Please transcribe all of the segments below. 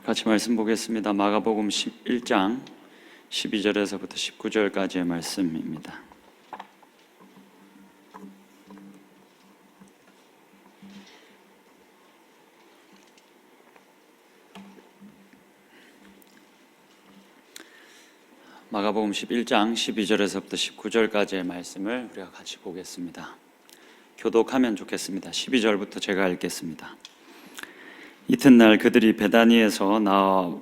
같이 말씀 보겠습니다. 마가복음 11장 12절에서부터 19절까지의 말씀입니다. 마가복음 11장 12절에서부터 19절까지의 말씀을 우리가 같이 보겠습니다. 교독하면 좋겠습니다. 12절부터 제가 읽겠습니다. 이튿날 그들이 베다니에서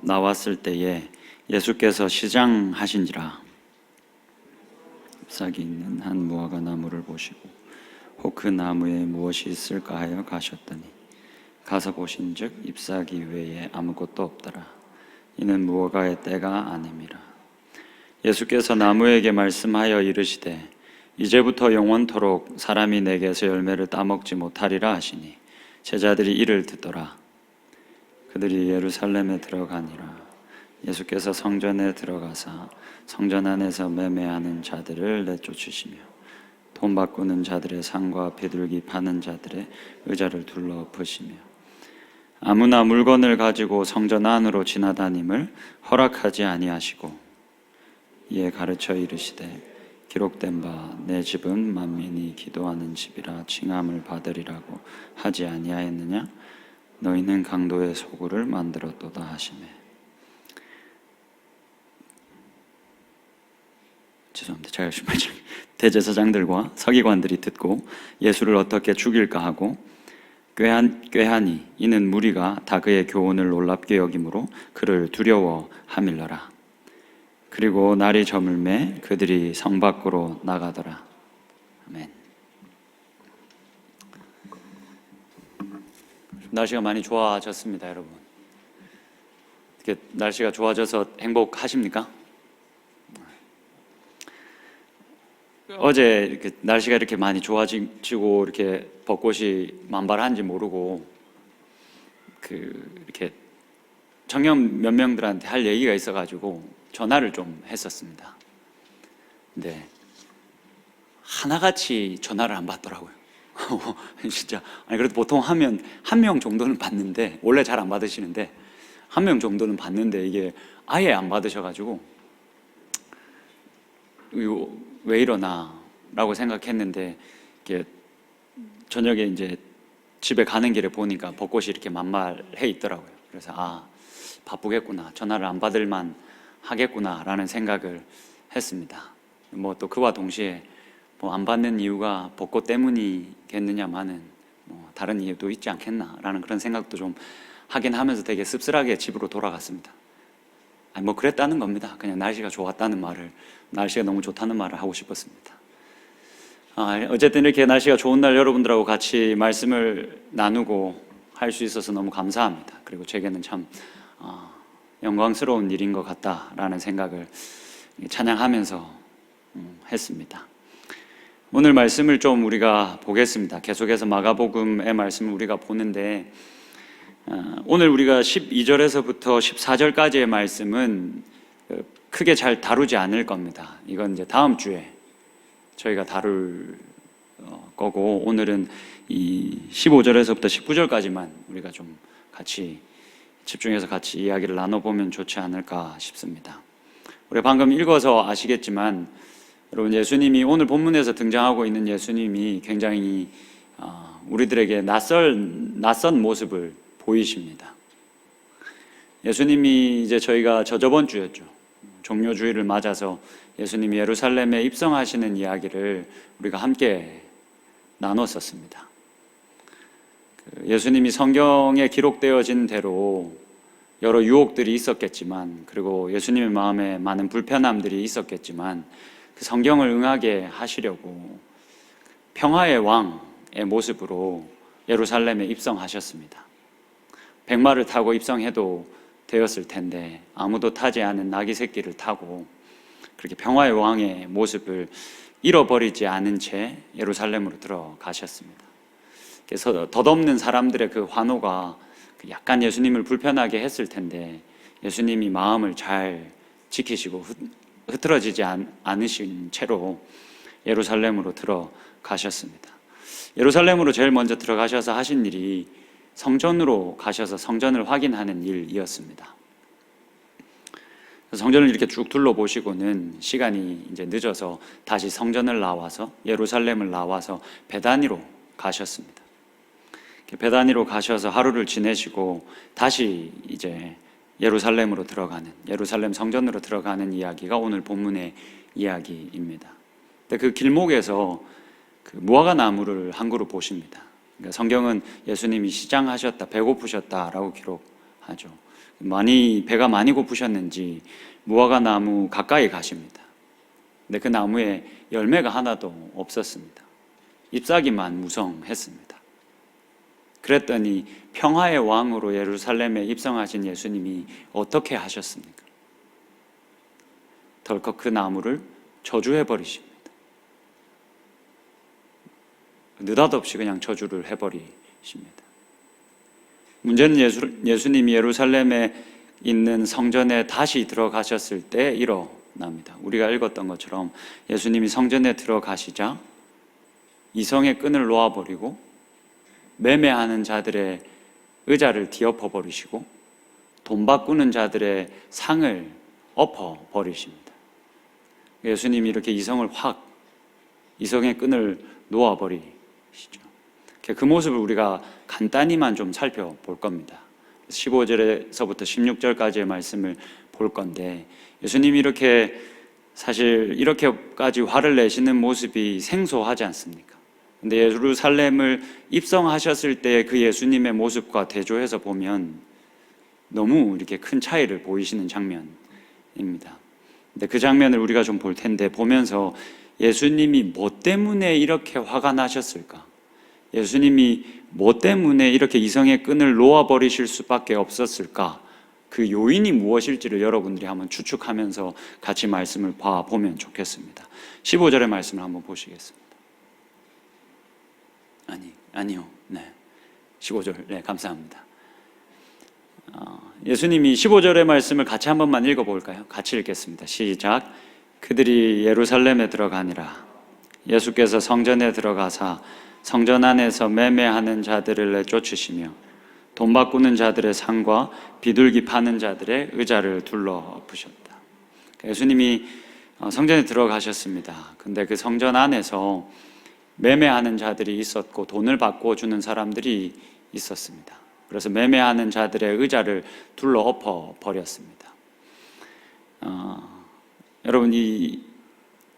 나왔을 때에 예수께서 시장하신지라 잎사귀 있는 한 무화과 나무를 보시고 혹 그 나무에 무엇이 있을까 하여 가셨더니 가서 보신즉 잎사귀 외에 아무것도 없더라. 이는 무화과의 때가 아님이라. 예수께서 나무에게 말씀하여 이르시되 이제부터 영원토록 사람이 내게서 열매를 따먹지 못하리라 하시니 제자들이 이를 듣더라. 그들이 예루살렘에 들어가니라. 예수께서 성전에 들어가사 성전 안에서 매매하는 자들을 내쫓으시며 돈 바꾸는 자들의 상과 비둘기 파는 자들의 의자를 둘러 엎으시며 아무나 물건을 가지고 성전 안으로 지나다님을 허락하지 아니하시고 이에 가르쳐 이르시되 기록된 바 내 집은 만민이 기도하는 집이라 칭함을 받으리라고 하지 아니하였느냐? 너희는 강도의 소굴을 만들었도다 하시매. 죄송합니다. 제가 열심히 대제사장들과 서기관들이 듣고 예수를 어떻게 죽일까 하고 꾀하니 이는 무리가 다 그의 교훈을 놀랍게 여김으로 그를 두려워하밀러라. 그리고 날이 저물매 그들이 성 밖으로 나가더라. 아멘. 날씨가 많이 좋아졌습니다, 여러분. 이렇게 날씨가 좋아져서 행복하십니까? 어제 이렇게 날씨가 이렇게 많이 좋아지고 이렇게 벚꽃이 만발한지 모르고 이렇게 청년 몇 명들한테 할 얘기가 있어가지고 전화를 좀 했었습니다. 근데 하나같이 전화를 안 받더라고요. 진짜. 아니 그래도 보통 하면 한 명 정도는 받는데, 원래 잘 안 받으시는데 한 명 정도는 받는데 이게 아예 안 받으셔가지고 이거 왜 이러나 라고 생각했는데, 이게 저녁에 이제 집에 가는 길에 보니까 벚꽃이 이렇게 만발해 있더라고요. 그래서 바쁘겠구나, 전화를 안 받을만 하겠구나 라는 생각을 했습니다. 뭐 또 그와 동시에 안 받는 이유가 벚꽃 때문이겠느냐마는 다른 이유도 있지 않겠나라는 그런 생각도 좀 하긴 하면서 되게 씁쓸하게 집으로 돌아갔습니다. 그랬다는 겁니다. 그냥 날씨가 좋았다는 말을, 날씨가 너무 좋다는 말을 하고 싶었습니다. 어쨌든 이렇게 날씨가 좋은 날 여러분들하고 같이 말씀을 나누고 할 수 있어서 너무 감사합니다. 그리고 제게는 참 영광스러운 일인 것 같다라는 생각을 찬양하면서 했습니다. 오늘 말씀을 좀 우리가 보겠습니다. 계속해서 마가복음의 말씀을 우리가 보는데, 오늘 우리가 12절에서부터 14절까지의 말씀은 크게 잘 다루지 않을 겁니다. 이건 이제 다음 주에 저희가 다룰 거고, 오늘은 이 15절에서부터 19절까지만 우리가 좀 같이 집중해서 같이 이야기를 나눠보면 좋지 않을까 싶습니다. 우리 방금 읽어서 아시겠지만 여러분, 예수님이 오늘 본문에서 등장하고 있는 예수님이 굉장히 우리들에게 낯선 모습을 보이십니다. 예수님이 이제 저희가 저번 주였죠. 종료주일을 맞아서 예수님이 예루살렘에 입성하시는 이야기를 우리가 함께 나눴었습니다. 예수님이 성경에 기록되어진 대로 여러 유혹들이 있었겠지만, 그리고 예수님의 마음에 많은 불편함들이 있었겠지만, 그 성경을 응하게 하시려고 평화의 왕의 모습으로 예루살렘에 입성하셨습니다. 백마를 타고 입성해도 되었을 텐데 아무도 타지 않은 나귀 새끼를 타고 그렇게 평화의 왕의 모습을 잃어버리지 않은 채 예루살렘으로 들어가셨습니다. 그래서 덧없는 사람들의 그 환호가 약간 예수님을 불편하게 했을 텐데, 예수님이 마음을 잘 지키시고 흐트러지지 않으신 채로 예루살렘으로 들어가셨습니다. 예루살렘으로 제일 먼저 들어가셔서 하신 일이 성전으로 가셔서 성전을 확인하는 일이었습니다. 성전을 이렇게 쭉 둘러보시고는 시간이 이제 늦어서 다시 성전을 나와서 예루살렘을 나와서 베다니로 가셨습니다. 베다니로 가셔서 하루를 지내시고 다시 이제 예루살렘으로 들어가는, 예루살렘 성전으로 들어가는 이야기가 오늘 본문의 이야기입니다. 근데 그 길목에서 그 무화과 나무를 한 그루 보십니다. 그러니까 성경은 예수님이 시장하셨다, 배고프셨다라고 기록하죠. 배가 많이 고프셨는지 무화과 나무 가까이 가십니다. 근데 그 나무에 열매가 하나도 없었습니다. 잎사귀만 무성했습니다. 그랬더니 평화의 왕으로 예루살렘에 입성하신 예수님이 어떻게 하셨습니까? 덜컥 그 나무를 저주해 버리십니다. 느닷없이 그냥 저주를 해버리십니다. 문제는 예수님이 예루살렘에 있는 성전에 다시 들어가셨을 때 일어납니다. 우리가 읽었던 것처럼 예수님이 성전에 들어가시자 이성의 끈을 놓아버리고 매매하는 자들의 의자를 뒤엎어버리시고 돈 바꾸는 자들의 상을 엎어버리십니다. 예수님이 이렇게 이성의 끈을 놓아버리시죠. 그 모습을 우리가 간단히만 좀 살펴볼 겁니다. 15절에서부터 16절까지의 말씀을 볼 건데, 예수님이 사실 이렇게까지 화를 내시는 모습이 생소하지 않습니까? 근데 예루살렘을 입성하셨을 때 그 예수님의 모습과 대조해서 보면 너무 이렇게 큰 차이를 보이시는 장면입니다. 근데 그 장면을 우리가 좀 볼 텐데, 보면서 예수님이 뭐 때문에 이렇게 화가 나셨을까? 예수님이 뭐 때문에 이렇게 이성의 끈을 놓아버리실 수밖에 없었을까? 그 요인이 무엇일지를 여러분들이 한번 추측하면서 같이 말씀을 봐보면 좋겠습니다. 15절의 말씀을 한번 보시겠습니다. 아니요. 네. 15절. 네, 감사합니다. 예수님이 15절의 말씀을 같이 한 번만 읽어볼까요? 같이 읽겠습니다. 시작. 그들이 예루살렘에 들어가니라. 예수께서 성전에 들어가사 성전 안에서 매매하는 자들을 내쫓으시며 돈 바꾸는 자들의 상과 비둘기 파는 자들의 의자를 둘러부셨다. 예수님이 성전에 들어가셨습니다. 근데 그 성전 안에서 매매하는 자들이 있었고 돈을 바꿔주는 사람들이 있었습니다. 그래서 매매하는 자들의 의자를 둘러 엎어 버렸습니다. 여러분,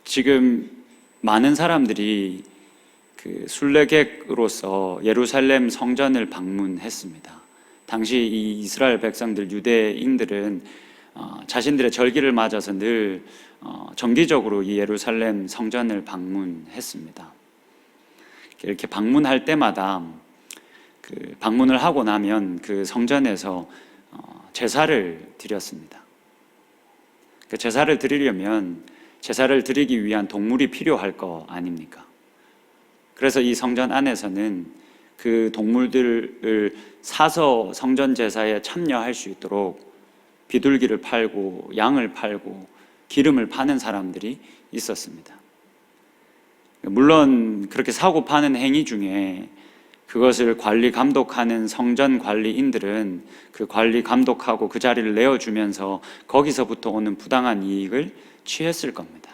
지금 많은 사람들이 그 순례객으로서 예루살렘 성전을 방문했습니다. 당시 이 이스라엘 백성들, 유대인들은 자신들의 절기를 맞아서 늘 정기적으로 이 예루살렘 성전을 방문했습니다. 이렇게 방문할 때마다 그 방문을 하고 나면 그 성전에서 제사를 드렸습니다. 그 제사를 드리려면 제사를 드리기 위한 동물이 필요할 거 아닙니까? 그래서 이 성전 안에서는 그 동물들을 사서 성전 제사에 참여할 수 있도록 비둘기를 팔고 양을 팔고 기름을 파는 사람들이 있었습니다. 물론 그렇게 사고 파는 행위 중에 그것을 관리 감독하는 성전 관리인들은 그 관리 감독하고 그 자리를 내어주면서 거기서부터 오는 부당한 이익을 취했을 겁니다.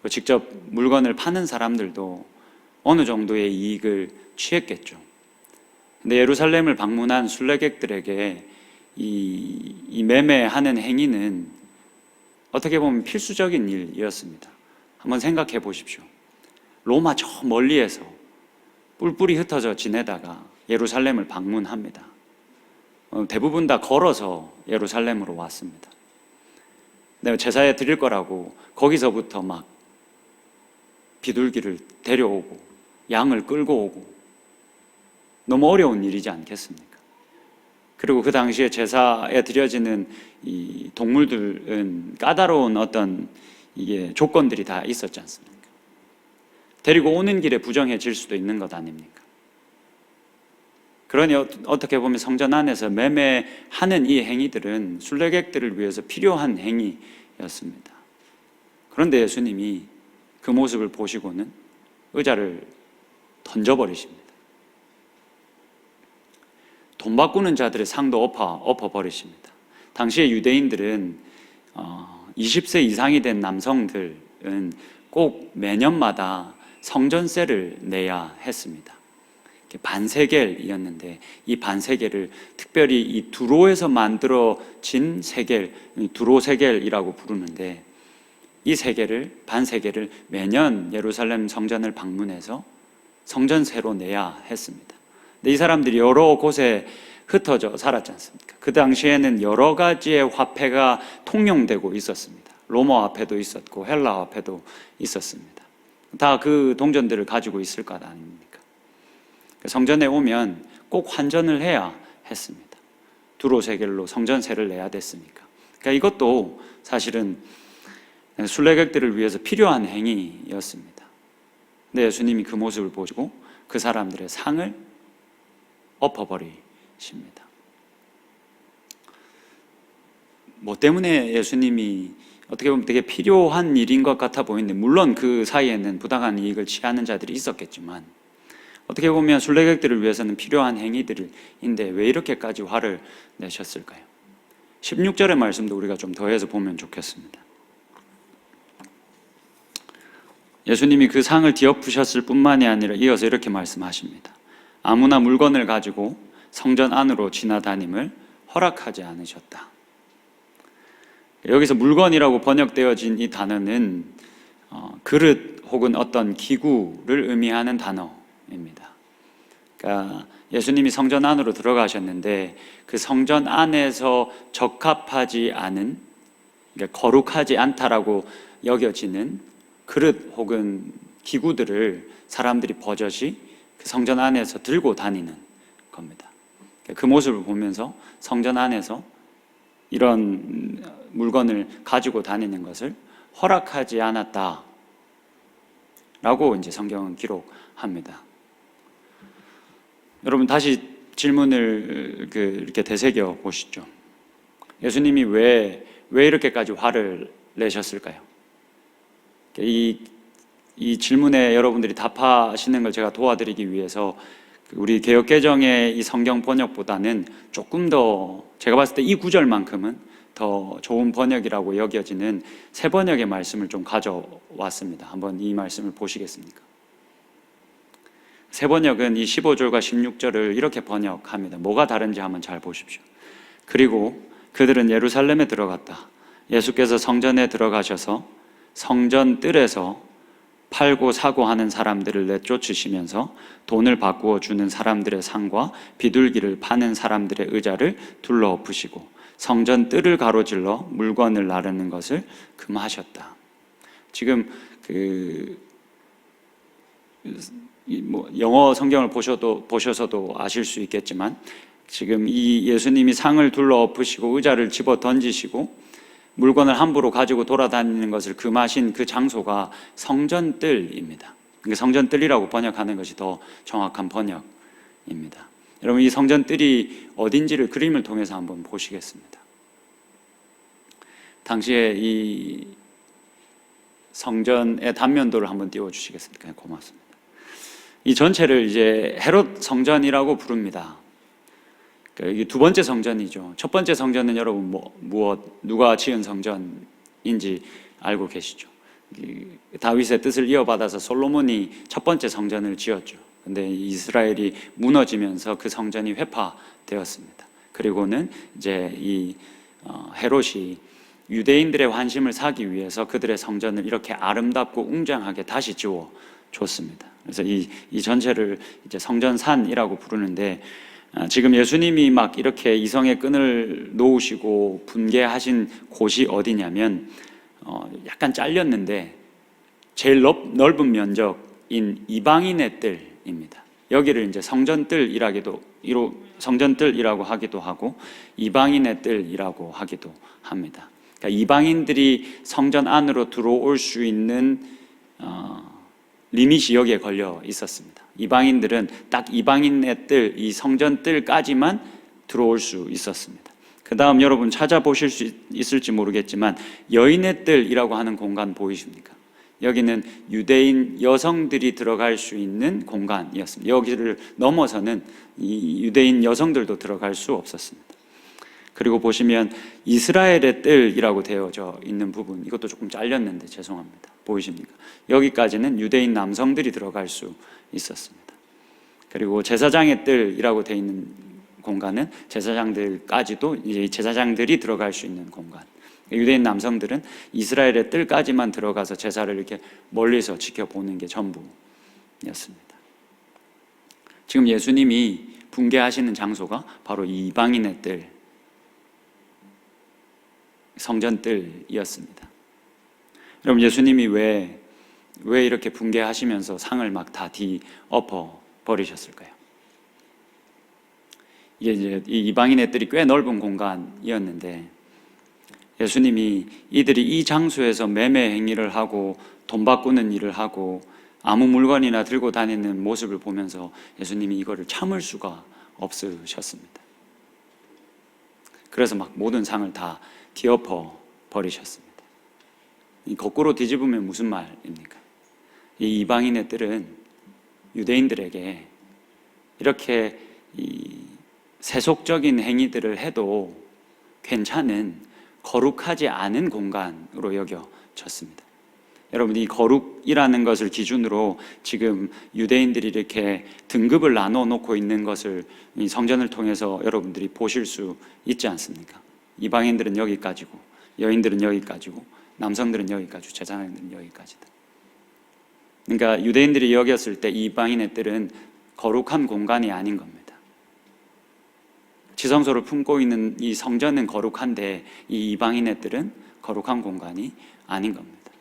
직접 물건을 파는 사람들도 어느 정도의 이익을 취했겠죠. 근데 예루살렘을 방문한 순례객들에게 이 매매하는 행위는 어떻게 보면 필수적인 일이었습니다. 한번 생각해 보십시오. 로마 저 멀리에서 뿔뿔이 흩어져 지내다가 예루살렘을 방문합니다. 대부분 다 걸어서 예루살렘으로 왔습니다. 내가 제사에 드릴 거라고 거기서부터 막 비둘기를 데려오고 양을 끌고 오고, 너무 어려운 일이지 않겠습니까? 그리고 그 당시에 제사에 드려지는 이 동물들은 까다로운 어떤 조건들이 다 있었지 않습니까? 데리고 오는 길에 부정해질 수도 있는 것 아닙니까? 그러니 어떻게 보면 성전 안에서 매매하는 이 행위들은 순례객들을 위해서 필요한 행위였습니다. 그런데 예수님이 그 모습을 보시고는 의자를 던져버리십니다. 돈 바꾸는 자들의 상도 엎어버리십니다. 당시에 유대인들은 20세 이상이 된 남성들은 꼭 매년마다 성전세를 내야 했습니다. 반세겔이었는데 이 반세겔을 특별히 이 두로에서 만들어진 세겔, 두로 세겔이라고 부르는데 이 세겔을, 반세겔을 매년 예루살렘 성전을 방문해서 성전세로 내야 했습니다. 근데 이 사람들이 여러 곳에 흩어져 살았지 않습니까? 그 당시에는 여러 가지의 화폐가 통용되고 있었습니다. 로마 화폐도 있었고 헬라 화폐도 있었습니다. 다 그 동전들을 가지고 있을 것 아닙니까? 성전에 오면 꼭 환전을 해야 했습니다. 두로 세겔로 성전세를 내야 됐으니까. 그러니까 이것도 사실은 순례객들을 위해서 필요한 행위였습니다. 근데 예수님이 그 모습을 보시고 그 사람들의 상을 엎어버리십니다. 뭐 때문에 예수님이 어떻게 보면 되게 필요한 일인 것 같아 보이는데, 물론 그 사이에는 부당한 이익을 취하는 자들이 있었겠지만 어떻게 보면 순례객들을 위해서는 필요한 행위들인데 왜 이렇게까지 화를 내셨을까요? 16절의 말씀도 우리가 좀 더해서 보면 좋겠습니다. 예수님이 그 상을 뒤엎으셨을 뿐만이 아니라 이어서 이렇게 말씀하십니다. 아무나 물건을 가지고 성전 안으로 지나다님을 허락하지 않으셨다. 여기서 물건이라고 번역되어진 이 단어는 그릇 혹은 어떤 기구를 의미하는 단어입니다. 그러니까 예수님이 성전 안으로 들어가셨는데 그 성전 안에서 적합하지 않은, 그러니까 거룩하지 않다라고 여겨지는 그릇 혹은 기구들을 사람들이 버젓이 그 성전 안에서 들고 다니는 겁니다. 그 모습을 보면서 성전 안에서 이런 물건을 가지고 다니는 것을 허락하지 않았다라고 이제 성경은 기록합니다. 여러분 다시 질문을 이렇게 되새겨 보시죠. 예수님이 왜 이렇게까지 화를 내셨을까요? 이 질문에 여러분들이 답하시는 걸 제가 도와드리기 위해서 우리 개역개정의 이 성경 번역보다는 조금 더, 제가 봤을 때 이 구절만큼은 더 좋은 번역이라고 여겨지는 새 번역의 말씀을 좀 가져왔습니다. 한번 이 말씀을 보시겠습니까? 새 번역은 이 15절과 16절을 이렇게 번역합니다. 뭐가 다른지 한번 잘 보십시오. 그리고 그들은 예루살렘에 들어갔다. 예수께서 성전에 들어가셔서 성전 뜰에서 팔고 사고 하는 사람들을 내쫓으시면서 돈을 바꾸어 주는 사람들의 상과 비둘기를 파는 사람들의 의자를 둘러엎으시고 성전 뜰을 가로질러 물건을 나르는 것을 금하셨다. 지금 영어 성경을 보셔서도 아실 수 있겠지만 지금 이 예수님이 상을 둘러엎으시고 의자를 집어 던지시고 물건을 함부로 가지고 돌아다니는 것을 금하신 그 장소가 성전뜰입니다. 성전뜰이라고 번역하는 것이 더 정확한 번역입니다. 여러분 이 성전뜰이 어딘지를 그림을 통해서 한번 보시겠습니다. 당시에 이 성전의 단면도를 한번 띄워주시겠습니까? 고맙습니다. 이 전체를 이제 헤롯 성전이라고 부릅니다. 이게 두 번째 성전이죠. 첫 번째 성전은 여러분 누가 지은 성전인지 알고 계시죠? 다윗의 뜻을 이어받아서 솔로몬이 첫 번째 성전을 지었죠. 근데 이스라엘이 무너지면서 그 성전이 회파되었습니다. 그리고는 이제 이 헤롯이 유대인들의 환심을 사기 위해서 그들의 성전을 이렇게 아름답고 웅장하게 다시 지어 줬습니다. 그래서 이 전체를 이제 성전산이라고 부르는데, 지금 예수님이 막 이렇게 이성의 끈을 놓으시고 분개하신 곳이 어디냐면 약간 잘렸는데 제일 넓은 면적인 이방인의 뜰입니다. 여기를 이제 성전뜰이라고 하기도 하고 이방인의 뜰이라고 하기도 합니다. 그러니까 이방인들이 성전 안으로 들어올 수 있는 리밋이 여기에 걸려 있었습니다. 이방인들은 딱 이방인의 뜰, 이 성전 뜰까지만 들어올 수 있었습니다. 그 다음 여러분 찾아보실 수 있을지 모르겠지만 여인의 뜰이라고 하는 공간 보이십니까? 여기는 유대인 여성들이 들어갈 수 있는 공간이었습니다. 여기를 넘어서는 이 유대인 여성들도 들어갈 수 없었습니다. 그리고 보시면 이스라엘의 뜰이라고 되어져 있는 부분, 이것도 조금 잘렸는데 죄송합니다. 보이십니까? 여기까지는 유대인 남성들이 들어갈 수 있었습니다. 그리고 제사장의 뜰이라고 되어 있는 공간은 제사장들까지도 이제 제사장들이 들어갈 수 있는 공간. 유대인 남성들은 이스라엘의 뜰까지만 들어가서 제사를 이렇게 멀리서 지켜보는 게 전부였습니다. 지금 예수님이 붕괴하시는 장소가 바로 이 이방인의 뜰, 성전 뜰이었습니다. 여러분, 예수님이 왜 이렇게 붕괴하시면서 상을 막 다 뒤엎어 버리셨을까요? 이게 이제 이 이방인의 뜰이 꽤 넓은 공간이었는데 예수님이 이들이 이 장소에서 매매 행위를 하고 돈 바꾸는 일을 하고 아무 물건이나 들고 다니는 모습을 보면서 예수님이 이거를 참을 수가 없으셨습니다. 그래서 막 모든 상을 다 뒤엎어 버리셨습니다. 이 거꾸로 뒤집으면 무슨 말입니까? 이 이방인의 뜰은 유대인들에게 이렇게 이 세속적인 행위들을 해도 괜찮은 거룩하지 않은 공간으로 여겨졌습니다. 여러분, 이 거룩이라는 것을 기준으로 지금 유대인들이 이렇게 등급을 나눠 놓고 있는 것을 이 성전을 통해서 여러분들이 보실 수 있지 않습니까? 이방인들은 여기까지고, 여인들은 여기까지고, 남성들은 여기까지고, 제사장들은 여기까지다. 그러니까 유대인들이 여겼을 때 이방인의 뜰은 거룩한 공간이 아닌 겁니다. 지성소를 품고 있는 이 성전은 거룩한데 이 이방인의 뜰은 거룩한 공간이 아닌 겁니다.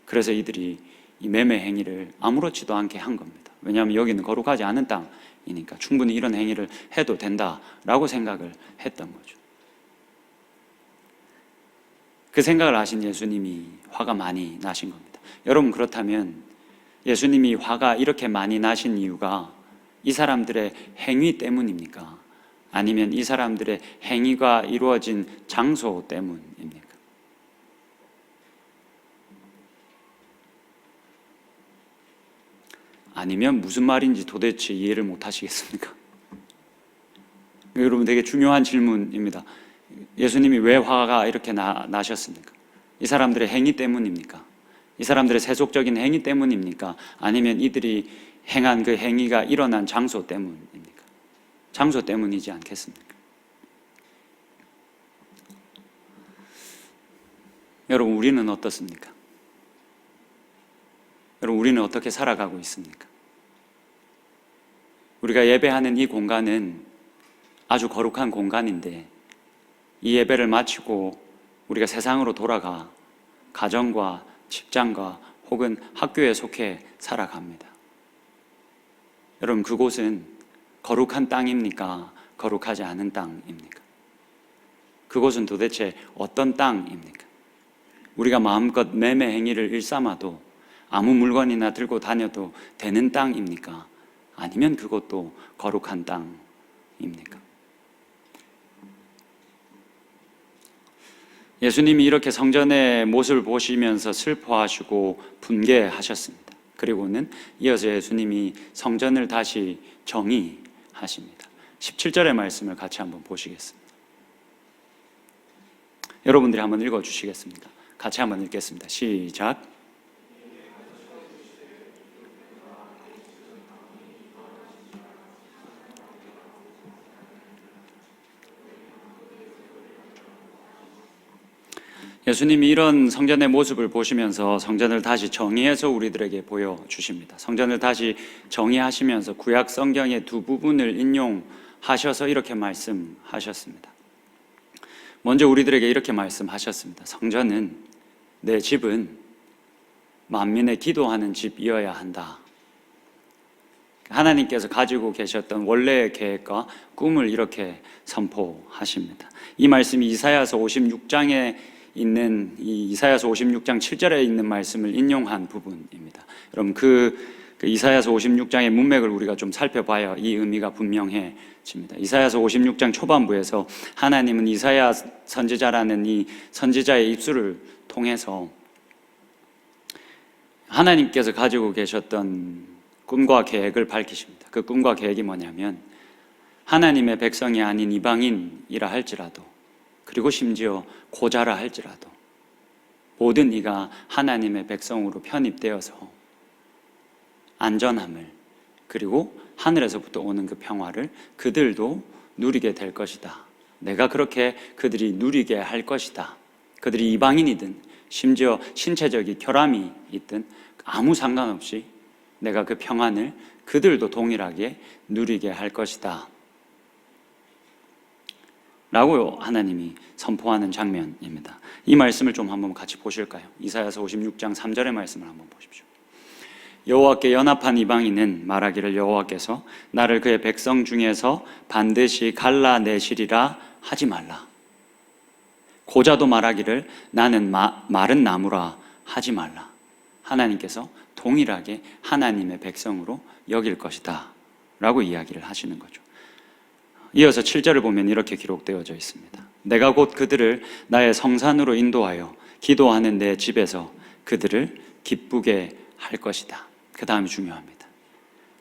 그래서 이들이 이 매매 행위를 아무렇지도 않게 한 겁니다. 왜냐하면 여기는 거룩하지 않은 땅이니까 충분히 이런 행위를 해도 된다라고 생각을 했던 거죠. 그 생각을 하신 예수님이 화가 많이 나신 겁니다. 여러분, 그렇다면 예수님이 화가 이렇게 많이 나신 이유가 이 사람들의 행위 때문입니까? 아니면 이 사람들의 행위가 이루어진 장소 때문입니까? 아니면 무슨 말인지 도대체 이해를 못 하시겠습니까? 여러분, 되게 중요한 질문입니다. 예수님이 왜 화가 이렇게 나셨습니까? 이 사람들의 행위 때문입니까? 이 사람들의 세속적인 행위 때문입니까? 아니면 이들이 행한 그 행위가 일어난 장소 때문입니까? 장소 때문이지 않겠습니까? 여러분, 우리는 어떻습니까? 여러분, 우리는 어떻게 살아가고 있습니까? 우리가 예배하는 이 공간은 아주 거룩한 공간인데 이 예배를 마치고 우리가 세상으로 돌아가 가정과 직장과 혹은 학교에 속해 살아갑니다. 여러분, 그곳은 거룩한 땅입니까? 거룩하지 않은 땅입니까? 그곳은 도대체 어떤 땅입니까? 우리가 마음껏 매매 행위를 일삼아도 아무 물건이나 들고 다녀도 되는 땅입니까? 아니면 그것도 거룩한 땅입니까? 예수님이 이렇게 성전의 모습을 보시면서 슬퍼하시고 분개하셨습니다. 그리고는 이어서 예수님이 성전을 다시 정의하십니다. 17절의 말씀을 같이 한번 보시겠습니다. 여러분들이 한번 읽어주시겠습니까? 같이 한번 읽겠습니다. 시작. 예수님이 이런 성전의 모습을 보시면서 성전을 다시 정의해서 우리들에게 보여주십니다. 성전을 다시 정의하시면서 구약 성경의 두 부분을 인용하셔서 이렇게 말씀하셨습니다. 먼저 우리들에게 이렇게 말씀하셨습니다. 성전은, 내 집은 만민의 기도하는 집이어야 한다. 하나님께서 가지고 계셨던 원래의 계획과 꿈을 이렇게 선포하십니다. 이 말씀이 이사야서 56장에 있는 이 이사야서 56장 7절에 있는 말씀을 인용한 부분입니다. 여러분, 그 이사야서 56장의 문맥을 우리가 좀 살펴봐야 이 의미가 분명해집니다. 이사야서 56장 초반부에서 하나님은 이사야 선지자라는 이 선지자의 입술을 통해서 하나님께서 가지고 계셨던 꿈과 계획을 밝히십니다. 그 꿈과 계획이 뭐냐면 하나님의 백성이 아닌 이방인이라 할지라도, 그리고 심지어 고자라 할지라도 모든 이가 하나님의 백성으로 편입되어서 안전함을, 그리고 하늘에서부터 오는 그 평화를 그들도 누리게 될 것이다. 내가 그렇게 그들이 누리게 할 것이다. 그들이 이방인이든 심지어 신체적인 결함이 있든 아무 상관없이 내가 그 평안을 그들도 동일하게 누리게 할 것이다 라고 하나님이 선포하는 장면입니다. 이 말씀을 좀 한번 같이 보실까요? 이사야서 56장 3절의 말씀을 한번 보십시오. 여호와께 연합한 이방인은 말하기를 여호와께서 나를 그의 백성 중에서 반드시 갈라내시리라 하지 말라. 고자도 말하기를 나는 마른 나무라 하지 말라. 하나님께서 동일하게 하나님의 백성으로 여길 것이다 라고 이야기를 하시는 거죠. 이어서 7절을 보면 이렇게 기록되어져 있습니다. 내가 곧 그들을 나의 성산으로 인도하여 기도하는 내 집에서 그들을 기쁘게 할 것이다. 그 다음이 중요합니다.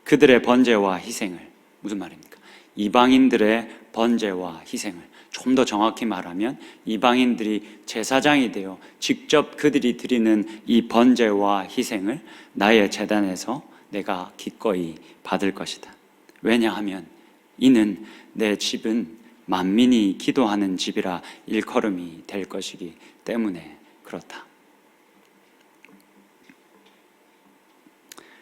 그들의 번제와 희생을, 무슨 말입니까? 이방인들의 번제와 희생을, 좀 더 정확히 말하면 이방인들이 제사장이 되어 직접 그들이 드리는 이 번제와 희생을 나의 제단에서 내가 기꺼이 받을 것이다. 왜냐하면 이는 내 집은 만민이 기도하는 집이라 일컬음이 될 것이기 때문에 그렇다.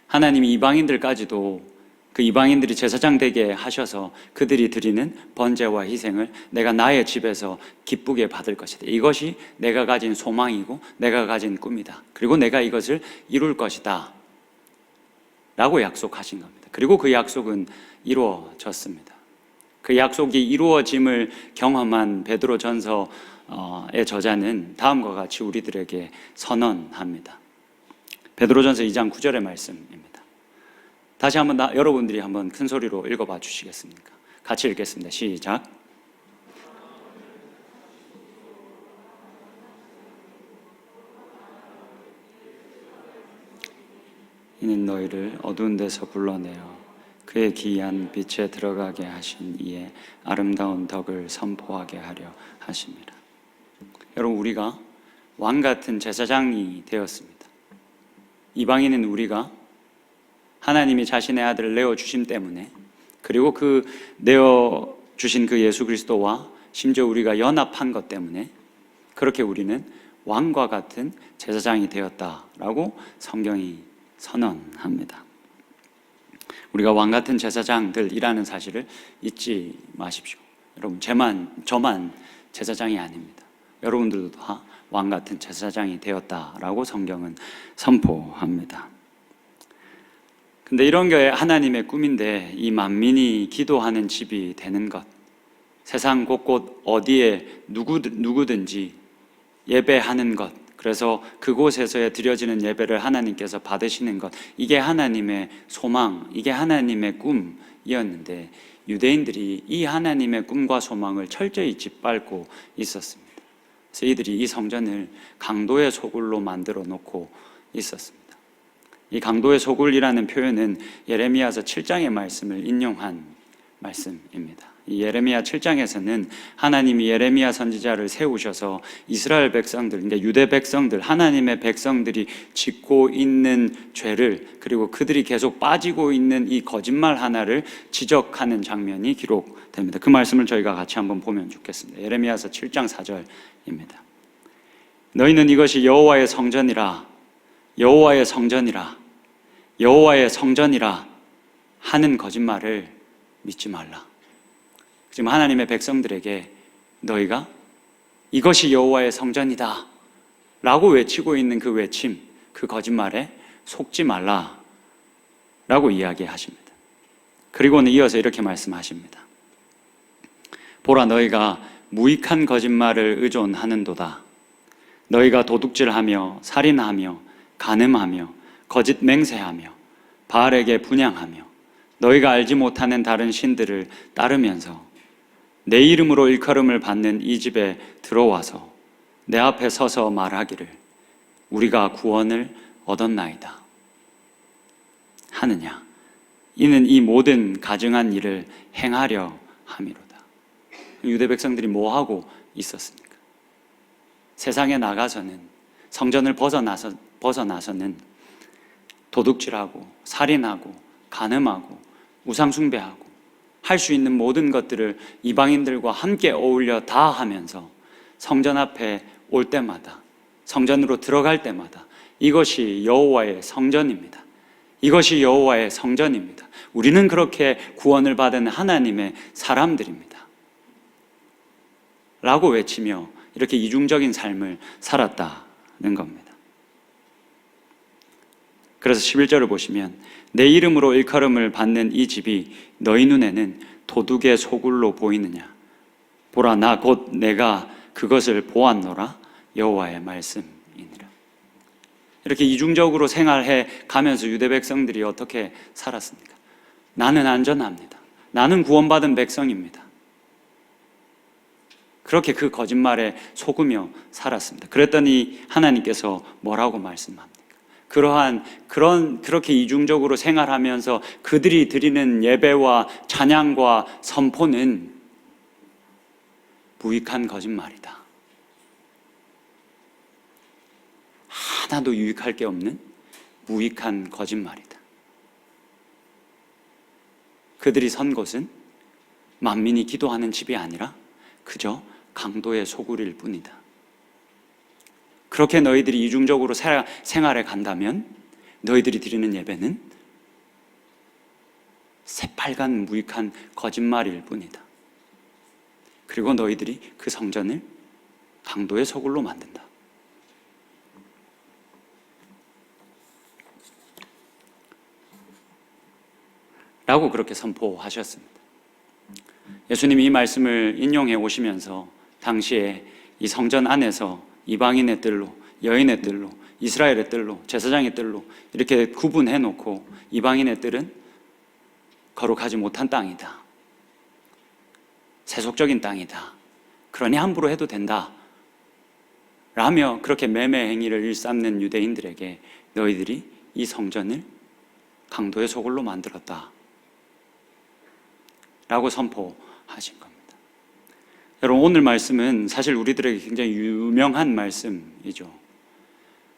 하나님이 이방인들까지도 그 이방인들이 제사장 되게 하셔서 그들이 드리는 번제와 희생을 내가 나의 집에서 기쁘게 받을 것이다. 이것이 내가 가진 소망이고 내가 가진 꿈이다. 그리고 내가 이것을 이룰 것이다 라고 약속하신 겁니다. 그리고 그 약속은 이루어졌습니다. 그 약속이 이루어짐을 경험한 베드로전서의 저자는 다음과 같이 우리들에게 선언합니다. 베드로전서 2장 9절의 말씀입니다. 다시 한번 여러분들이 한번 큰 소리로 읽어봐 주시겠습니까? 같이 읽겠습니다. 시작. 이는 너희를 어두운 데서 불러내어 그의 기이한 빛에 들어가게 하신 이의 아름다운 덕을 선포하게 하려 하십니다. 여러분, 우리가 왕 같은 제사장이 되었습니다. 이방인은 우리가 하나님이 자신의 아들을 내어주심 때문에, 그리고 그 내어주신 그 예수 그리스도와 심지어 우리가 연합한 것 때문에 그렇게 우리는 왕과 같은 제사장이 되었다라고 성경이 선언합니다. 우리가 왕 같은 제사장들이라는 사실을 잊지 마십시오. 여러분, 저만 제사장이 아닙니다. 여러분들도 다 왕 같은 제사장이 되었다라고 성경은 선포합니다. 근데 이런 게 하나님의 꿈인데, 이 만민이 기도하는 집이 되는 것, 세상 곳곳 어디에 누구든지 예배하는 것, 그래서 그곳에서 드려지는 예배를 하나님께서 받으시는 것, 이게 하나님의 소망, 이게 하나님의 꿈이었는데 유대인들이 이 하나님의 꿈과 소망을 철저히 짓밟고 있었습니다. 그래서 이들이 이 성전을 강도의 소굴로 만들어 놓고 있었습니다. 이 강도의 소굴이라는 표현은 예레미야서 7장의 말씀을 인용한 말씀입니다. 이 예레미야 7장에서는 하나님이 예레미야 선지자를 세우셔서 이스라엘 백성들, 그러니까 유대 백성들, 하나님의 백성들이 짓고 있는 죄를, 그리고 그들이 계속 빠지고 있는 이 거짓말 하나를 지적하는 장면이 기록됩니다. 그 말씀을 저희가 같이 한번 보면 좋겠습니다. 예레미야서 7장 4절입니다. 너희는 이것이 여호와의 성전이라, 여호와의 성전이라, 여호와의 성전이라 하는 거짓말을 믿지 말라. 지금 하나님의 백성들에게 너희가 이것이 여호와의 성전이다 라고 외치고 있는 그 외침, 그 거짓말에 속지 말라 라고 이야기하십니다. 그리고는 이어서 이렇게 말씀하십니다. 보라, 너희가 무익한 거짓말을 의존하는도다. 너희가 도둑질하며 살인하며 간음하며 거짓 맹세하며 바알에게 분향하며 너희가 알지 못하는 다른 신들을 따르면서 내 이름으로 일컬음을 받는 이 집에 들어와서 내 앞에 서서 말하기를 우리가 구원을 얻었나이다 하느냐? 이는 이 모든 가증한 일을 행하려 함이로다. 유대 백성들이 뭐 하고 있었습니까? 세상에 나가서는, 성전을 벗어나서는 도둑질하고 살인하고 간음하고 우상숭배하고 할 수 있는 모든 것들을 이방인들과 함께 어울려 다 하면서 성전 앞에 올 때마다, 성전으로 들어갈 때마다 이것이 여호와의 성전입니다. 이것이 여호와의 성전입니다. 우리는 그렇게 구원을 받은 하나님의 사람들입니다 라고 외치며 이렇게 이중적인 삶을 살았다는 겁니다. 그래서 11절을 보시면 내 이름으로 일컬음을 받는 이 집이 너희 눈에는 도둑의 소굴로 보이느냐? 보라, 나 곧 내가 그것을 보았노라. 여호와의 말씀이니라. 이렇게 이중적으로 생활해 가면서 유대 백성들이 어떻게 살았습니까? 나는 안전합니다. 나는 구원받은 백성입니다. 그렇게 그 거짓말에 속으며 살았습니다. 그랬더니 하나님께서 뭐라고 말씀합니까? 그렇게 이중적으로 생활하면서 그들이 드리는 예배와 찬양과 선포는 무익한 거짓말이다. 하나도 유익할 게 없는 무익한 거짓말이다. 그들이 선 곳은 만민이 기도하는 집이 아니라 그저 강도의 소굴일 뿐이다. 그렇게 너희들이 이중적으로 생활해 간다면 너희들이 드리는 예배는 새빨간 무익한 거짓말일 뿐이다. 그리고 너희들이 그 성전을 강도의 소굴로 만든다. 라고 그렇게 선포하셨습니다. 예수님이 이 말씀을 인용해 오시면서 당시에 이 성전 안에서 이방인의 뜰로, 여인의 뜰로, 이스라엘의 뜰로, 제사장의 뜰로 이렇게 구분해 놓고 이방인의 뜰은 거룩하지 못한 땅이다, 세속적인 땅이다, 그러니 함부로 해도 된다 라며 그렇게 매매 행위를 일삼는 유대인들에게 너희들이 이 성전을 강도의 소굴로 만들었다 라고 선포하신 겁니다. 여러분, 오늘 말씀은 사실 우리들에게 굉장히 유명한 말씀이죠.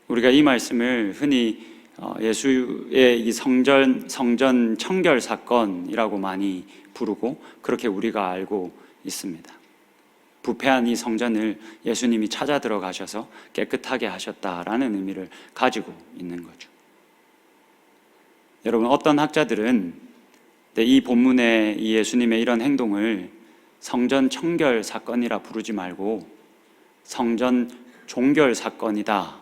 우리가 이 말씀을 흔히 예수의 이 성전 청결 사건이라고 많이 부르고 그렇게 우리가 알고 있습니다. 부패한 이 성전을 예수님이 찾아 들어가셔서 깨끗하게 하셨다라는 의미를 가지고 있는 거죠. 여러분, 어떤 학자들은 이 본문의 이 예수님의 이런 행동을 성전 청결 사건이라 부르지 말고 성전 종결 사건이다,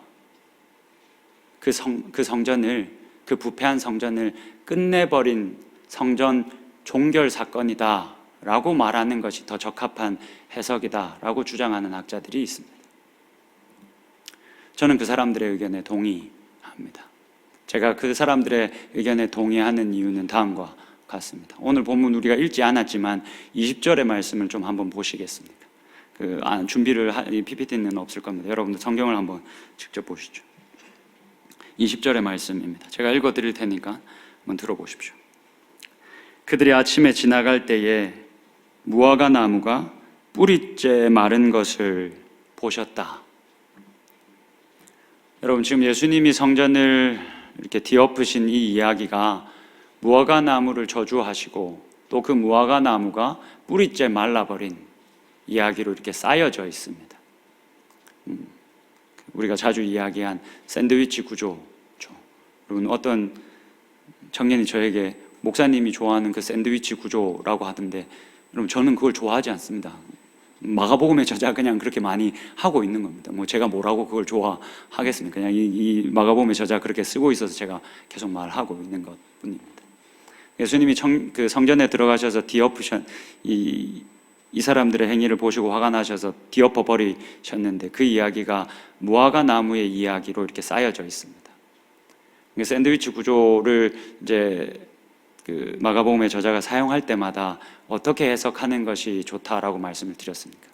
그 성전을, 그 부패한 성전을 끝내버린 성전 종결 사건이다 라고 말하는 것이 더 적합한 해석이다 라고 주장하는 학자들이 있습니다. 저는 그 사람들의 의견에 동의합니다. 제가 그 사람들의 의견에 동의하는 이유는 다음과 같습니다. 오늘 본문 우리가 읽지 않았지만 20절의 말씀을 좀 한번 보시겠습니까? 준비를 PPT는 없을 겁니다. 여러분들 성경을 한번 직접 보시죠. 20절의 말씀입니다. 제가 읽어 드릴 테니까 한번 들어보십시오. 그들이 아침에 지나갈 때에 무화과 나무가 뿌리째 마른 것을 보셨다. 여러분, 지금 예수님이 성전을 이렇게 뒤엎으신 이 이야기가 무화과 나무를 저주하시고 또 그 무화과 나무가 뿌리째 말라버린 이야기로 이렇게 쌓여져 있습니다. 우리가 자주 이야기한 샌드위치 구조죠. 여러분, 어떤 청년이 저에게 목사님이 좋아하는 그 샌드위치 구조라고 하던데, 여러분, 저는 그걸 좋아하지 않습니다. 마가복음의 저자가 그냥 그렇게 많이 하고 있는 겁니다. 뭐 제가 뭐라고 그걸 좋아하겠습니까? 그냥 이 마가복음의 저자가 그렇게 쓰고 있어서 제가 계속 말하고 있는 것 뿐입니다. 예수님이 그 성전에 들어가셔서 뒤엎으신 이 사람들의 행위를 보시고 화가 나셔서 뒤엎어 버리셨는데 그 이야기가 무화과 나무의 이야기로 이렇게 쌓여져 있습니다. 샌드위치 구조를 이제 그 마가복음의 저자가 사용할 때마다 어떻게 해석하는 것이 좋다라고 말씀을 드렸습니까?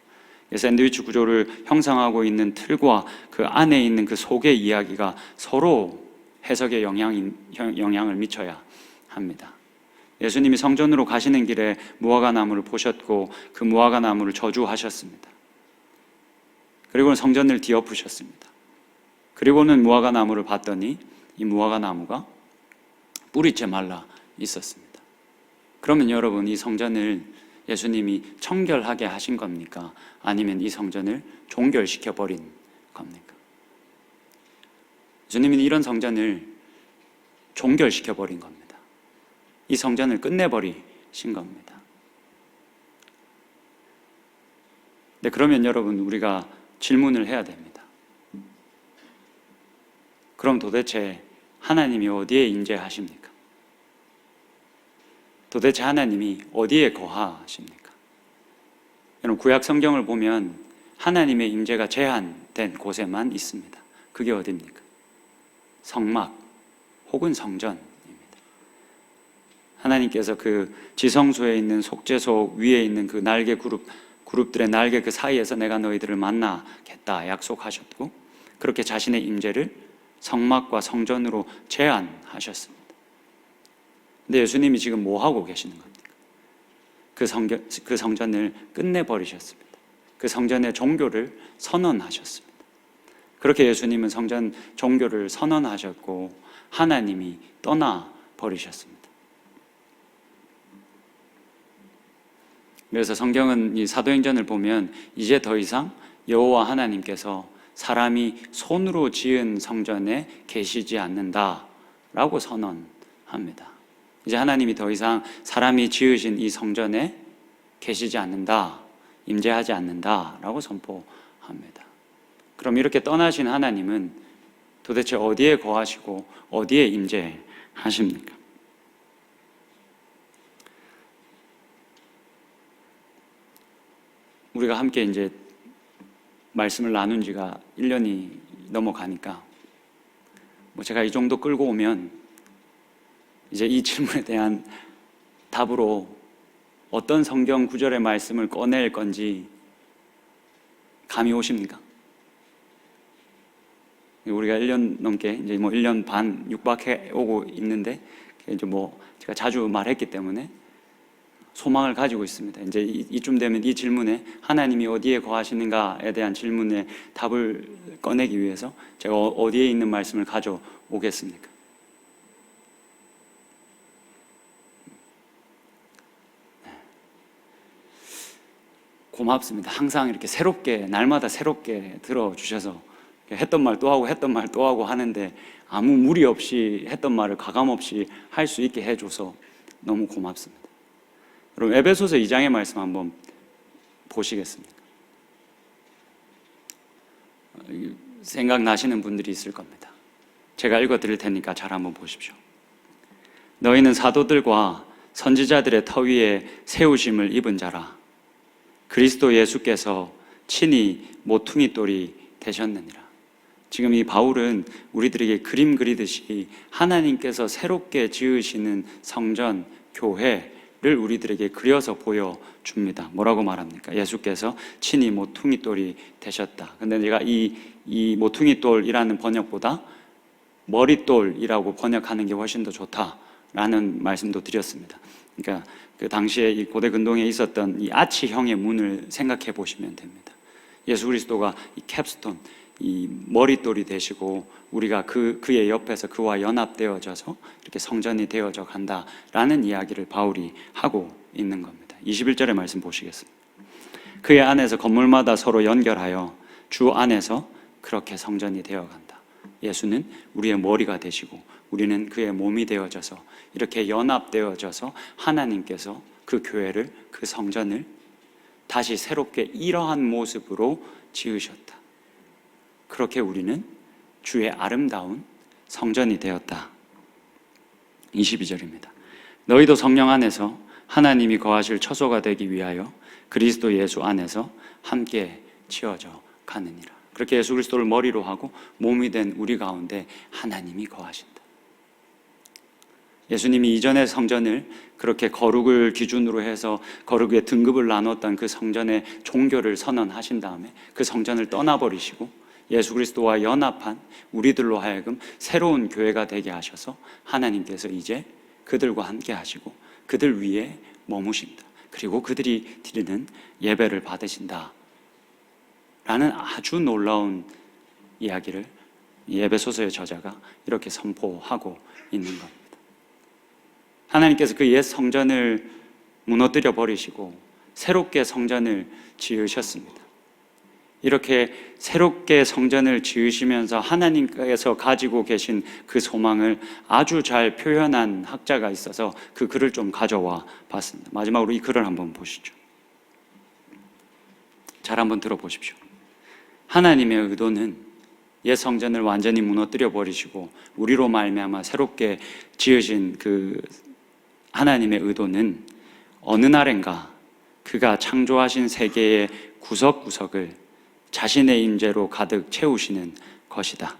샌드위치 구조를 형성하고 있는 틀과 그 안에 있는 그 속의 이야기가 서로 해석에 영향을 미쳐야 합니다. 예수님이 성전으로 가시는 길에 무화과나무를 보셨고 그 무화과나무를 저주하셨습니다. 그리고는 성전을 뒤엎으셨습니다. 그리고는 무화과나무를 봤더니 이 무화과나무가 뿌리째 말라 있었습니다. 그러면 여러분, 이 성전을 예수님이 청결하게 하신 겁니까? 아니면 이 성전을 종결시켜버린 겁니까? 예수님은 이런 성전을 종결시켜버린 겁니다. 이 성전을 끝내버리신 겁니다. 네, 그러면 여러분, 우리가 질문을 해야 됩니다. 그럼 도대체 하나님이 어디에 임재하십니까? 도대체 하나님이 어디에 거하십니까? 여러분, 구약 성경을 보면 하나님의 임재가 제한된 곳에만 있습니다. 그게 어디입니까? 성막 혹은 성전입니다. 하나님께서 그 지성소에 있는 속죄소 위에 있는 그 날개 그룹들의 날개 그 사이에서 내가 너희들을 만나겠다 약속하셨고, 그렇게 자신의 임재를 성막과 성전으로 제한하셨습니다. 근데 예수님이 지금 뭐 하고 계시는 겁니까? 그 성전을 끝내버리셨습니다. 그 성전의 종교를 선언하셨습니다. 그렇게 예수님은 성전 종교를 선언하셨고 하나님이 떠나버리셨습니다. 그래서 성경은 이 사도행전을 보면 이제 더 이상 여호와 하나님께서 사람이 손으로 지은 성전에 계시지 않는다라고 선언합니다. 이제 하나님이 더 이상 사람이 지으신 이 성전에 계시지 않는다, 임재하지 않는다라고 선포합니다. 그럼 이렇게 떠나신 하나님은 도대체 어디에 거하시고 어디에 임재하십니까? 우리가 함께 이제 말씀을 나눈 지가 1년이 넘어가니까 제가 이 정도 끌고 오면 이제 이 질문에 대한 답으로 어떤 성경 구절의 말씀을 꺼낼 건지 감이 오십니까? 우리가 1년 넘게 이제 1년 반 육박해 오고 있는데 이제 제가 자주 말했기 때문에 소망을 가지고 있습니다. 이제 이쯤 되면 이 질문에 하나님이 어디에 거하시는가에 대한 질문에 답을 꺼내기 위해서 제가 어디에 있는 말씀을 가져오겠습니까? 고맙습니다. 항상 이렇게 새롭게 날마다 새롭게 들어주셔서 했던 말 또 하고 했던 말 또 하고 하는데 아무 무리 없이 했던 말을 가감 없이 할 수 있게 해줘서 너무 고맙습니다. 여러분, 에베소서 2장의 말씀 한번 보시겠습니까? 생각나시는 분들이 있을 겁니다. 제가 읽어드릴 테니까 잘 한번 보십시오. 너희는 사도들과 선지자들의 터 위에 세우심을 입은 자라. 그리스도 예수께서 친히 모퉁이 돌이 되셨느니라. 지금 이 바울은 우리들에게 그림 그리듯이 하나님께서 새롭게 지으시는 성전, 교회를 우리들에게 그려서 보여줍니다. 뭐라고 말합니까? 예수께서 친히 모퉁이 돌이 되셨다. 근데 제가 이 모퉁이 돌이라는 번역보다 머릿돌이라고 번역하는 게 훨씬 더 좋다라는 말씀도 드렸습니다. 그러니까 그 당시에 이 고대 근동에 있었던 이 아치형의 문을 생각해 보시면 됩니다. 예수 그리스도가 이 캡스톤, 이 머릿돌이 되시고 우리가 그의 옆에서 그와 연합되어져서 이렇게 성전이 되어져 간다라는 이야기를 바울이 하고 있는 겁니다. 21절의 말씀 보시겠습니다. 그의 안에서 건물마다 서로 연결하여 주 안에서 그렇게 성전이 되어간다. 예수는 우리의 머리가 되시고 우리는 그의 몸이 되어져서 이렇게 연합되어져서 하나님께서 그 교회를, 그 성전을 다시 새롭게 이러한 모습으로 지으셨다. 그렇게 우리는 주의 아름다운 성전이 되었다. 22절입니다. 너희도 성령 안에서 하나님이 거하실 처소가 되기 위하여 그리스도 예수 안에서 함께 지어져 가느니라. 그렇게 예수 그리스도를 머리로 하고 몸이 된 우리 가운데 하나님이 거하신다. 예수님이 이전의 성전을 그렇게 거룩을 기준으로 해서 거룩의 등급을 나눴던 그 성전의 종교를 선언하신 다음에 그 성전을 떠나버리시고 예수 그리스도와 연합한 우리들로 하여금 새로운 교회가 되게 하셔서 하나님께서 이제 그들과 함께 하시고 그들 위에 머무신다. 그리고 그들이 드리는 예배를 받으신다. 라는 아주 놀라운 이야기를 에베소서의 저자가 이렇게 선포하고 있는 겁니다. 하나님께서 그 옛 성전을 무너뜨려 버리시고 새롭게 성전을 지으셨습니다. 이렇게 새롭게 성전을 지으시면서 하나님께서 가지고 계신 그 소망을 아주 잘 표현한 학자가 있어서 그 글을 좀 가져와 봤습니다. 마지막으로 이 글을 한번 보시죠. 잘 한번 들어보십시오. 하나님의 의도는 옛 성전을 완전히 무너뜨려 버리시고 우리로 말미암아 새롭게 지으신 그 하나님의 의도는 어느 날인가 그가 창조하신 세계의 구석구석을 자신의 임재로 가득 채우시는 것이다.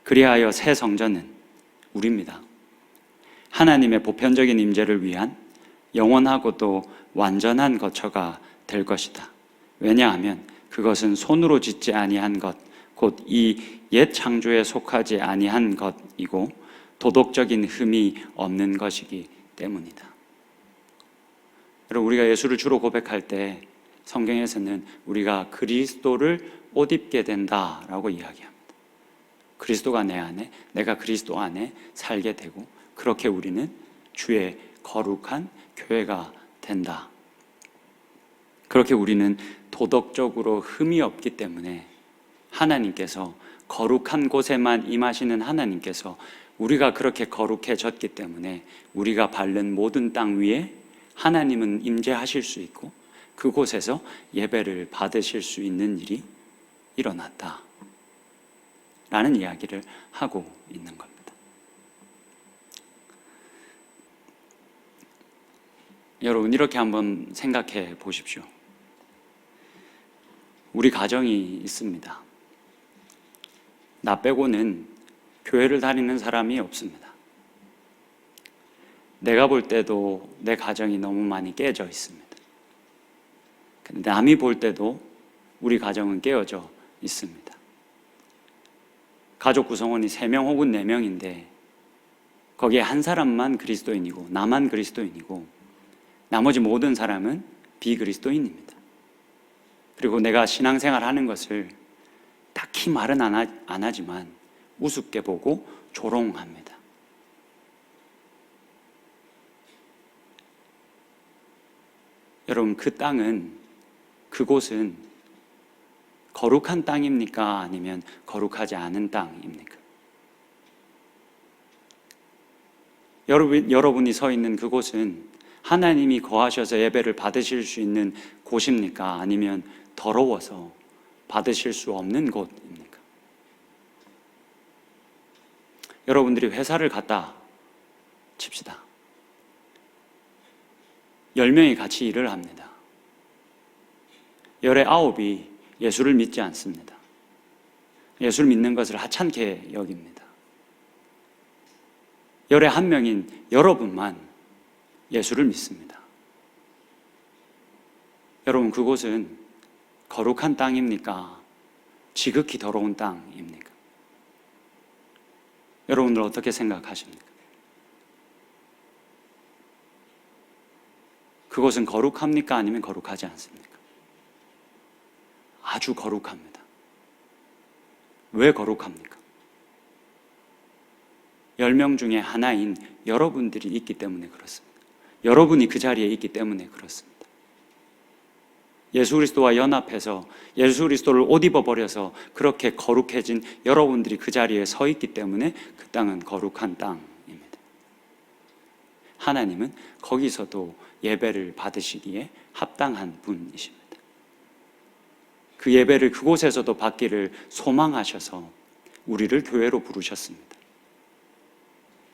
그리하여 새 성전은 우리입니다. 하나님의 보편적인 임재를 위한 영원하고도 완전한 거처가 될 것이다. 왜냐하면 그것은 손으로 짓지 아니한 것, 곧 이 옛 창조에 속하지 아니한 것이고 도덕적인 흠이 없는 것이기 때문이다. 여러분, 우리가 예수를 주로 고백할 때 성경에서는 우리가 그리스도를 옷 입게 된다라고 이야기합니다. 그리스도가 내 안에, 내가 그리스도 안에 살게 되고 그렇게 우리는 주의 거룩한 교회가 된다. 그렇게 우리는 도덕적으로 흠이 없기 때문에 하나님께서 거룩한 곳에만 임하시는 하나님께서 우리가 그렇게 거룩해졌기 때문에 우리가 밟는 모든 땅 위에 하나님은 임재하실 수 있고 그곳에서 예배를 받으실 수 있는 일이 일어났다 라는 이야기를 하고 있는 겁니다. 여러분, 이렇게 한번 생각해 보십시오. 우리 가정이 있습니다. 나 빼고는 교회를 다니는 사람이 없습니다. 내가 볼 때도 내 가정이 너무 많이 깨져 있습니다. 남이 볼 때도 우리 가정은 깨어져 있습니다. 가족 구성원이 3명 혹은 4명인데 거기에 한 사람만 그리스도인이고 나만 그리스도인이고 나머지 모든 사람은 비그리스도인입니다. 그리고 내가 신앙생활 하는 것을 딱히 말은 안 하지만 우습게 보고 조롱합니다. 여러분, 그 땅은, 그곳은 거룩한 땅입니까? 아니면 거룩하지 않은 땅입니까? 여러분이 서 있는 그곳은 하나님이 거하셔서 예배를 받으실 수 있는 곳입니까? 아니면 더러워서 받으실 수 없는 곳입니까? 여러분들이 회사를 갔다 칩시다. 10명이 같이 일을 합니다. 열의 9이 예수를 믿지 않습니다. 예수를 믿는 것을 하찮게 여깁니다. 열의 1명인 여러분만 예수를 믿습니다. 여러분, 그곳은 거룩한 땅입니까? 지극히 더러운 땅입니까? 여러분들 어떻게 생각하십니까? 그곳은 거룩합니까? 아니면 거룩하지 않습니까? 아주 거룩합니다. 왜 거룩합니까? 10명 중에 하나인 여러분들이 있기 때문에 그렇습니다. 여러분이 그 자리에 있기 때문에 그렇습니다. 예수 그리스도와 연합해서 예수 그리스도를 옷 입어버려서 그렇게 거룩해진 여러분들이 그 자리에 서 있기 때문에 그 땅은 거룩한 땅입니다. 하나님은 거기서도 예배를 받으시기에 합당한 분이십니다. 그 예배를 그곳에서도 받기를 소망하셔서 우리를 교회로 부르셨습니다.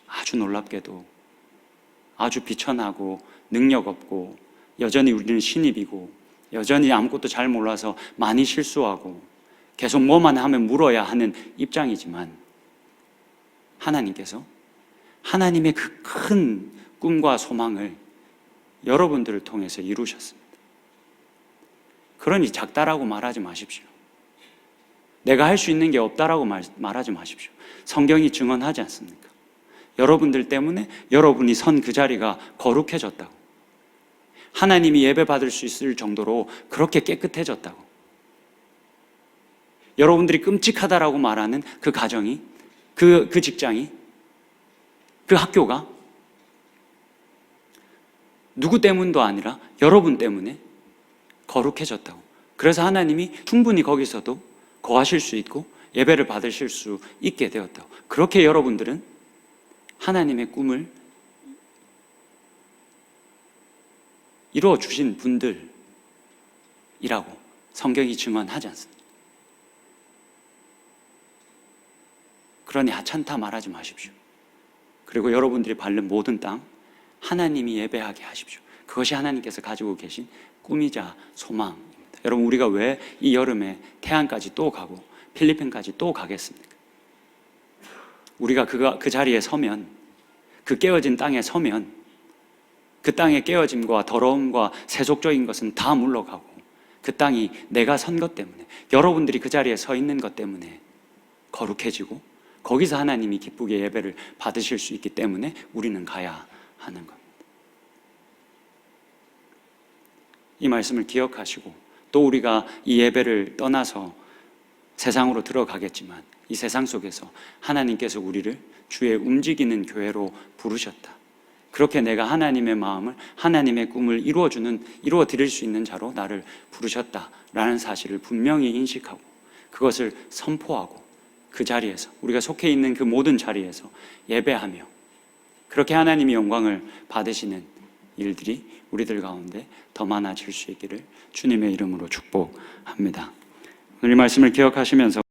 아주 놀랍게도 아주 비천하고 능력 없고 여전히 우리는 신입이고 여전히 아무것도 잘 몰라서 많이 실수하고 계속 뭐만 하면 물어야 하는 입장이지만 하나님께서 하나님의 그 큰 꿈과 소망을 여러분들을 통해서 이루셨습니다. 그러니 작다라고 말하지 마십시오. 내가 할 수 있는 게 없다라고 말하지 마십시오. 성경이 증언하지 않습니까? 여러분들 때문에 여러분이 선 그 자리가 거룩해졌다고. 하나님이 예배받을 수 있을 정도로 그렇게 깨끗해졌다고. 여러분들이 끔찍하다라고 말하는 그 가정이, 그 직장이, 그 학교가 누구 때문도 아니라 여러분 때문에 거룩해졌다고. 그래서 하나님이 충분히 거기서도 거하실 수 있고 예배를 받으실 수 있게 되었다고. 그렇게 여러분들은 하나님의 꿈을 이루어 주신 분들이라고 성경이 증언하지 않습니다. 그러니 하찮다 말하지 마십시오. 그리고 여러분들이 밟는 모든 땅 하나님이 예배하게 하십시오. 그것이 하나님께서 가지고 계신 꿈이자 소망입니다. 여러분, 우리가 왜 이 여름에 태안까지 또 가고 필리핀까지 또 가겠습니까? 우리가 그 자리에 서면, 그 깨어진 땅에 서면 그 땅의 깨어짐과 더러움과 세속적인 것은 다 물러가고 그 땅이 내가 선 것 때문에, 여러분들이 그 자리에 서 있는 것 때문에 거룩해지고 거기서 하나님이 기쁘게 예배를 받으실 수 있기 때문에 우리는 가야 하는 겁니다. 이 말씀을 기억하시고, 또 우리가 이 예배를 떠나서 세상으로 들어가겠지만 이 세상 속에서 하나님께서 우리를 주의 움직이는 교회로 부르셨다. 그렇게 내가 하나님의 마음을, 하나님의 꿈을 이루어 드릴 수 있는 자로 나를 부르셨다라는 사실을 분명히 인식하고 그것을 선포하고 그 자리에서, 우리가 속해 있는 그 모든 자리에서 예배하며 그렇게 하나님이 영광을 받으시는 일들이 우리들 가운데 더 많아질 수 있기를 주님의 이름으로 축복합니다. 오늘 이 말씀을 기억하시면서